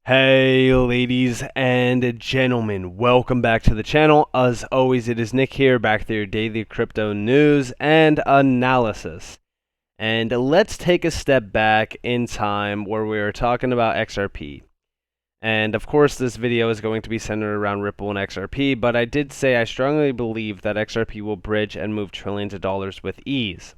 Hey ladies and gentlemen, welcome back to the channel. As always, it is Nick here, back with your daily crypto news and analysis. And let's take a step back in time where we were talking about XRP. And of course, this video is going to be centered around Ripple and XRP, but I did say I strongly believe that XRP will bridge and move trillions of dollars with ease.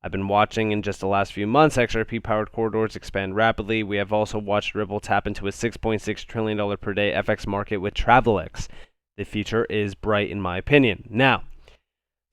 I've been watching in just the last few months XRP powered corridors expand rapidly. We have also watched Ripple tap into a $6.6 trillion per day FX market with Travelex. The future is bright in my opinion. Now,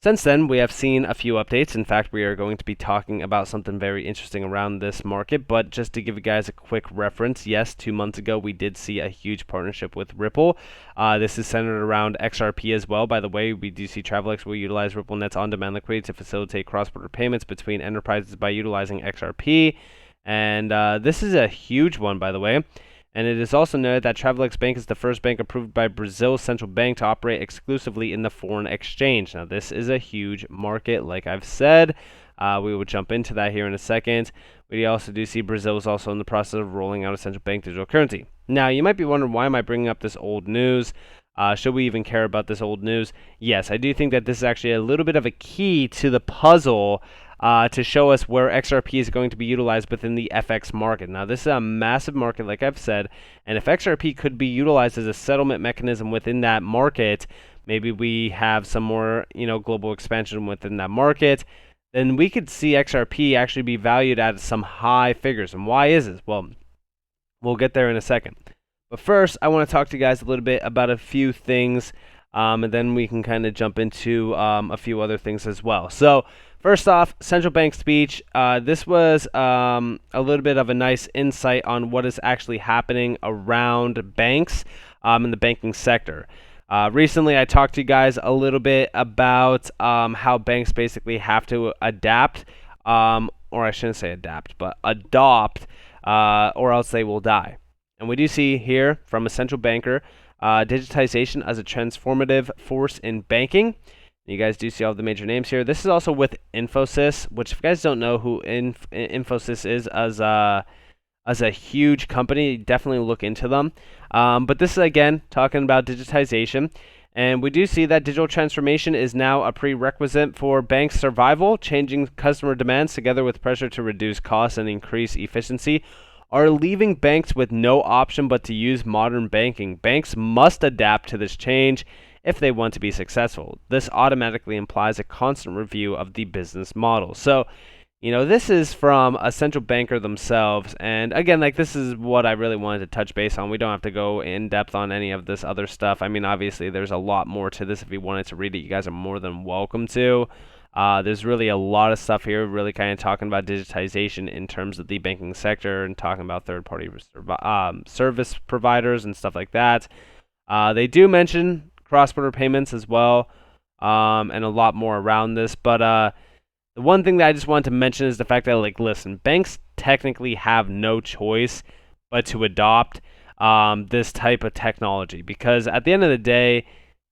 since then, we have seen a few updates. In fact, we are going to be talking about something very interesting around this market. But just to give you guys a quick reference, yes, 2 months ago, we did see a huge partnership with Ripple. This is centered around XRP as well. By the way, we do see Travelex will utilize RippleNet's on-demand liquidity to facilitate cross-border payments between enterprises by utilizing XRP. And this is a huge one, by the way. And it is also noted that Travelex Bank is the first bank approved by Brazil's central bank to operate exclusively in the foreign exchange. Now, this is a huge market, like I've said. We will jump into that here in a second. We also do see Brazil is also in the process of rolling out a central bank digital currency. Now, you might be wondering, why am I bringing up this old news? Should we even care about this old news? Yes, I do think that this is actually a little bit of a key to the puzzle to show us where XRP is going to be utilized within the FX market. Now, this is a massive market, like I've said, and if XRP could be utilized as a settlement mechanism within that market, maybe we have some more, global expansion within that market, then we could see XRP actually be valued at some high figures. And why is this? Well, we'll get there in a second. But first, I want to talk to you guys a little bit about a few things, and then we can kind of jump into a few other things as well. So, first off, central bank speech. This was a little bit of a nice insight on what is actually happening around banks in the banking sector. Recently, I talked to you guys a little bit about how banks basically have to adapt, or I shouldn't say adapt, but adopt, or else they will die. And we do see here from a central banker, digitization as a transformative force in banking. You guys do see all the major names here. This is also with Infosys, which if you guys don't know who Infosys is as a huge company, definitely look into them. But this is, again, talking about digitization. And we do see that digital transformation is now a prerequisite for bank survival. Changing customer demands together with pressure to reduce costs and increase efficiency are leaving banks with no option but to use modern banking. Banks must adapt to this change if they want to be successful. This automatically implies a constant review of the business model. So, this is from a central banker themselves. And again, this is what I really wanted to touch base on. We don't have to go in depth on any of this other stuff. I mean, obviously, there's a lot more to this. If you wanted to read it, you guys are more than welcome to. There's really a lot of stuff here, really kind of talking about digitization in terms of the banking sector and talking about third-party service providers and stuff like that. They do mention cross-border payments as well, and a lot more around this. But the one thing that I just wanted to mention is the fact that, listen, banks technically have no choice but to adopt this type of technology, because at the end of the day,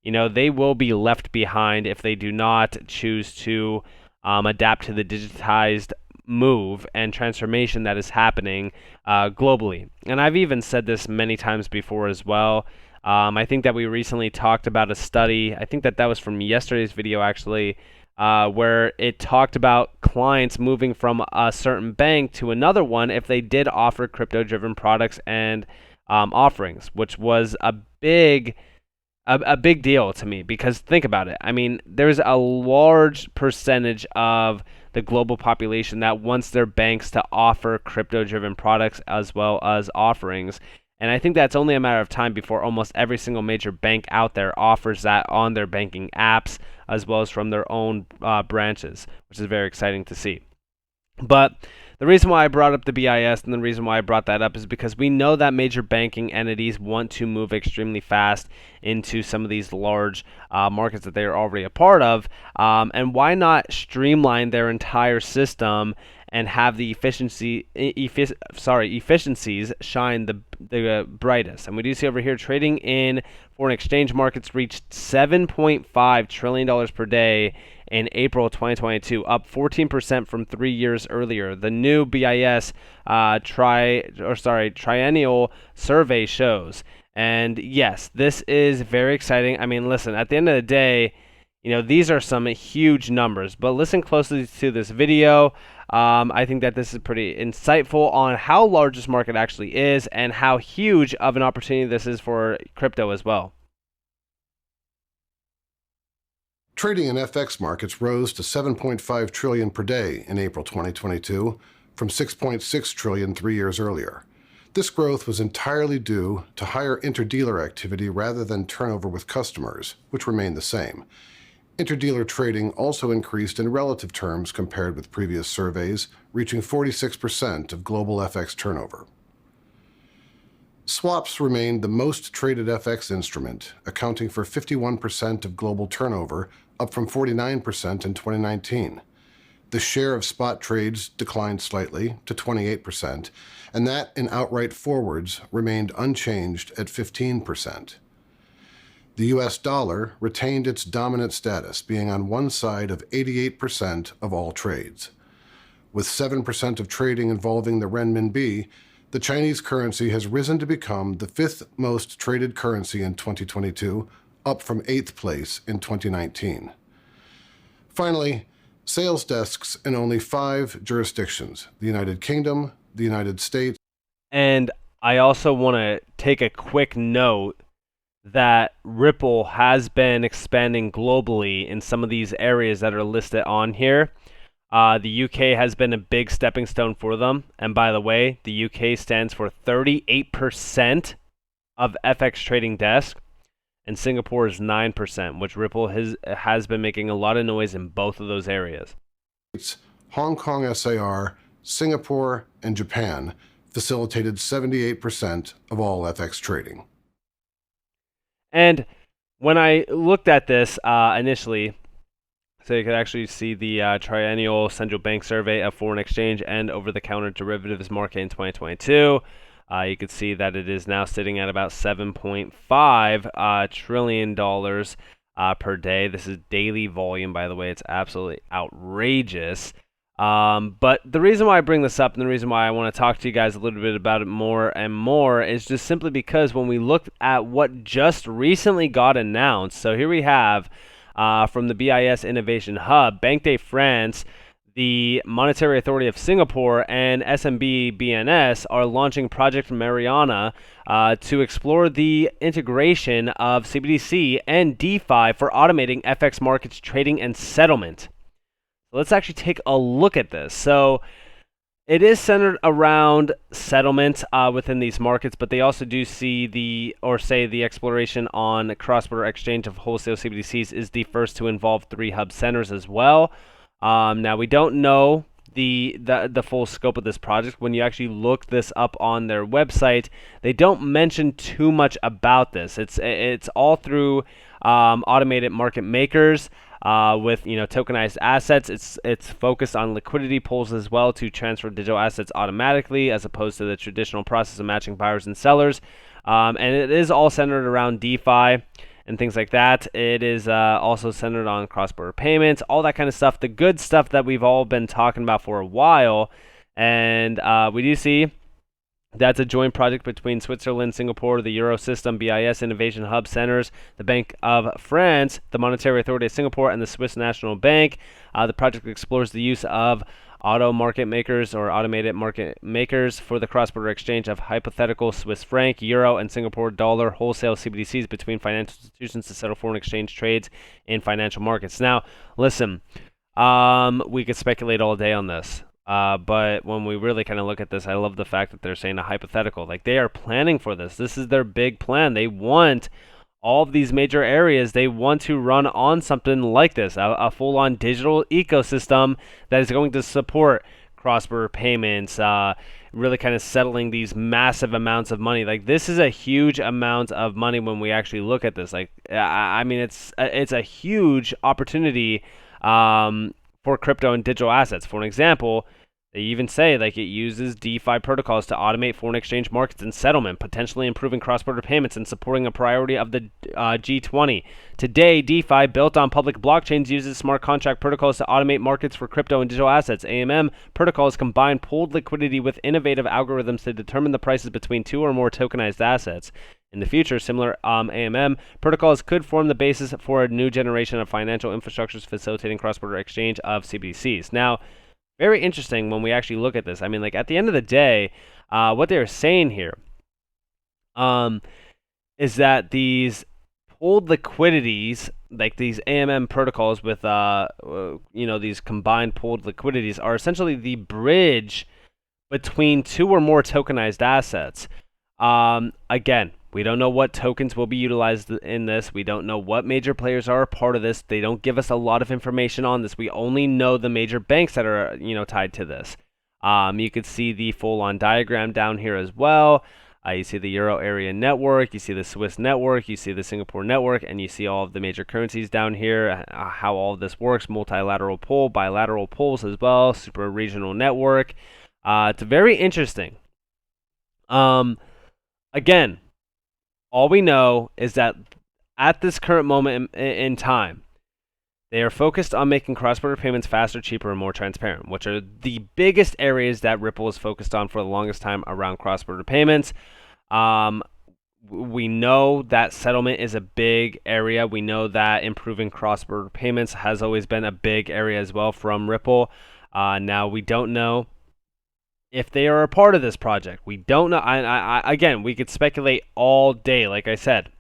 they will be left behind if they do not choose to adapt to the digitized move and transformation that is happening globally. And I've even said this many times before as well. I think that we recently talked about a study. I think that was from yesterday's video, actually, where it talked about clients moving from a certain bank to another one if they did offer crypto-driven products and offerings, which was a big deal to me, because think about it. I mean, there's a large percentage of the global population that wants their banks to offer crypto-driven products as well as offerings. And I think that's only a matter of time before almost every single major bank out there offers that on their banking apps as well as from their own branches, which is very exciting to see. But the reason why I brought up the BIS and the reason why I brought that up is because we know that major banking entities want to move extremely fast into some of these large markets that they are already a part of. And why not streamline their entire system and have the efficiencies shine the brightest. And we do see over here trading in foreign exchange markets reached $7.5 trillion per day in April 2022, up 14% from 3 years earlier. The new BIS triennial survey shows. And yes, this is very exciting. I mean, listen, at the end of the day, these are some huge numbers, but listen closely to this video. I think that this is pretty insightful on how large this market actually is and how huge of an opportunity this is for crypto as well. Trading in FX markets rose to $7.5 trillion per day in April 2022 from $6.6 trillion 3 years earlier. This growth was entirely due to higher interdealer activity rather than turnover with customers, which remained the same. Interdealer trading also increased in relative terms compared with previous surveys, reaching 46% of global FX turnover. Swaps remained the most traded FX instrument, accounting for 51% of global turnover, up from 49% in 2019. The share of spot trades declined slightly to 28%, and that in outright forwards remained unchanged at 15%. The US dollar retained its dominant status, being on one side of 88% of all trades. With 7% of trading involving the renminbi, the Chinese currency has risen to become the fifth most traded currency in 2022, up from 8th place in 2019. Finally, sales desks in only 5 jurisdictions: the United Kingdom, the United States. And I also want to take a quick note that Ripple has been expanding globally in some of these areas that are listed on here. The UK has been a big stepping stone for them. And by the way, the UK stands for 38% of FX trading desk, and Singapore is 9%, which Ripple has been making a lot of noise in both of those areas. Hong Kong SAR, Singapore, and Japan facilitated 78% of all FX trading. And when I looked at this initially, so you could actually see the triennial central bank survey of foreign exchange and over-the-counter derivatives market in 2022. You could see that it is now sitting at about $7.5 trillion per day. This is daily volume, by the way. It's absolutely outrageous. But the reason why I bring this up and the reason why I want to talk to you guys a little bit about it more and more is just simply because when we look at what just recently got announced, so here we have from the BIS Innovation Hub, Banque de France, the Monetary Authority of Singapore, and SMB BNS are launching Project Mariana to explore the integration of CBDC and DeFi for automating FX markets trading and settlement. Let's actually take a look at this. So it is centered around settlement within these markets, but they also do see the exploration on cross-border exchange of wholesale CBDCs is the first to involve 3 hub centers as well. Now we don't know the full scope of this project. When you actually look this up on their website, they don't mention too much about this. It's all through automated market makers with tokenized assets. It's focused on liquidity pools as well to transfer digital assets automatically, as opposed to the traditional process of matching buyers and sellers. And it is all centered around DeFi and things like that. It is also centered on cross-border payments, all that kind of stuff, the good stuff that we've all been talking about for a while. And we do see that's a joint project between Switzerland, Singapore, the Eurosystem, BIS Innovation Hub Centers, the Bank of France, the Monetary Authority of Singapore, and the Swiss National Bank. The project explores the use of automated market makers for the cross-border exchange of hypothetical Swiss franc, euro, and Singapore dollar wholesale CBDCs between financial institutions to settle foreign exchange trades in financial markets. Now, listen, we could speculate all day on this, but when we really kind of look at this, I love the fact that they're saying a hypothetical. Like, they are planning for this. This is their big plan. They want all of these major areas, they want to run on something like this, a full-on digital ecosystem that is going to support cross-border payments, really kind of settling these massive amounts of money. Like, this is a huge amount of money when we actually look at this. Like, I mean, it's a huge opportunity for crypto and digital assets. For an example, They even say like it uses DeFi protocols to automate foreign exchange markets and settlement, potentially improving cross-border payments and supporting a priority of the G20. Today, DeFi, built on public blockchains, uses smart contract protocols to automate markets for crypto and digital assets. AMM protocols combine pooled liquidity with innovative algorithms to determine the prices between two or more tokenized assets. In the future, similar AMM protocols could form the basis for a new generation of financial infrastructures facilitating cross-border exchange of CBDCs. Now, very interesting when we actually look at this. I mean, like at the end of the day, what they're saying here is that these pooled liquidities, like these AMM protocols with these combined pooled liquidities, are essentially the bridge between two or more tokenized assets. Again, we don't know what tokens will be utilized in this. We don't know what major players are a part of this. They don't give us a lot of information on this. We only know the major banks that are, tied to this. You could see the full-on diagram down here as well. You see the Euro area network, you see the Swiss network, you see the Singapore network, and you see all of the major currencies down here, how all of this works, multilateral pool, bilateral pools as well, super regional network. It's very interesting. Again, all we know is that at this current moment in time, they are focused on making cross-border payments faster, cheaper, and more transparent, which are the biggest areas that Ripple is focused on for the longest time around cross-border payments. We know that settlement is a big area. We know that improving cross-border payments has always been a big area as well from Ripple. Now, we don't know if they are a part of this project. We don't know. Again, we could speculate all day, like I said.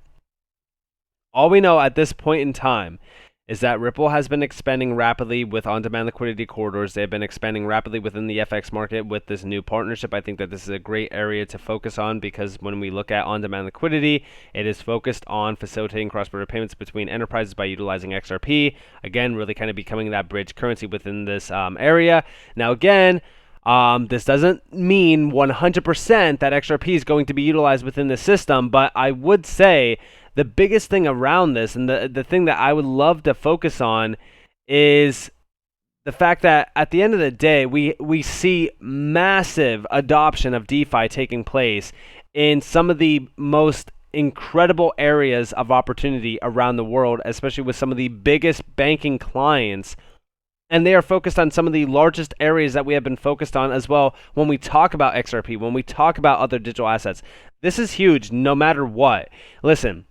All we know at this point in time is that Ripple has been expanding rapidly with on-demand liquidity corridors. They've been expanding rapidly within the FX market with this new partnership. I think that this is a great area to focus on because when we look at on-demand liquidity, it is focused on facilitating cross-border payments between enterprises by utilizing XRP. Again, really kind of becoming that bridge currency within this area. Now, again, this doesn't mean 100% that XRP is going to be utilized within the system, but I would say the biggest thing around this and the thing that I would love to focus on is the fact that at the end of the day, we see massive adoption of DeFi taking place in some of the most incredible areas of opportunity around the world, especially with some of the biggest banking clients. And they are focused on some of the largest areas that we have been focused on as well when we talk about XRP, when we talk about other digital assets. This is huge no matter what. Listen,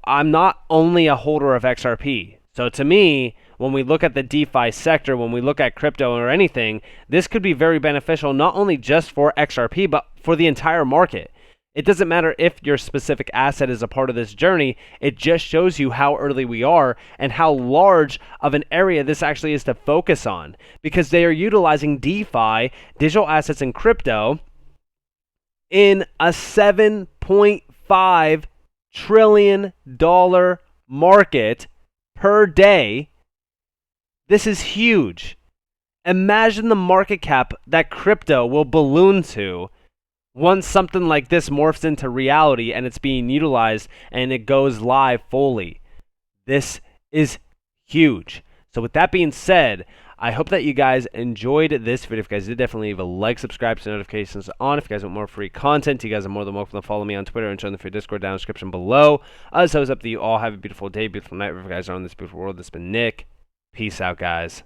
I'm not only a holder of XRP. So to me, when we look at the DeFi sector, when we look at crypto or anything, this could be very beneficial not only just for XRP, but for the entire market. It doesn't matter if your specific asset is a part of this journey. It just shows you how early we are and how large of an area this actually is to focus on, because they are utilizing DeFi, digital assets, and crypto in a $7.5 trillion market per day. This is huge. Imagine the market cap that crypto will balloon to once something like this morphs into reality and it's being utilized and it goes live fully. This is huge. So with that being said, I hope that you guys enjoyed this video. If you guys did, definitely leave a like, subscribe, to notifications on. If you guys want more free content, you guys are more than welcome to follow me on Twitter and join the free Discord down in the description below. As always, up to you all. Have a beautiful day, beautiful night. Wherever you guys are in this beautiful world. This has been Nick. Peace out, guys.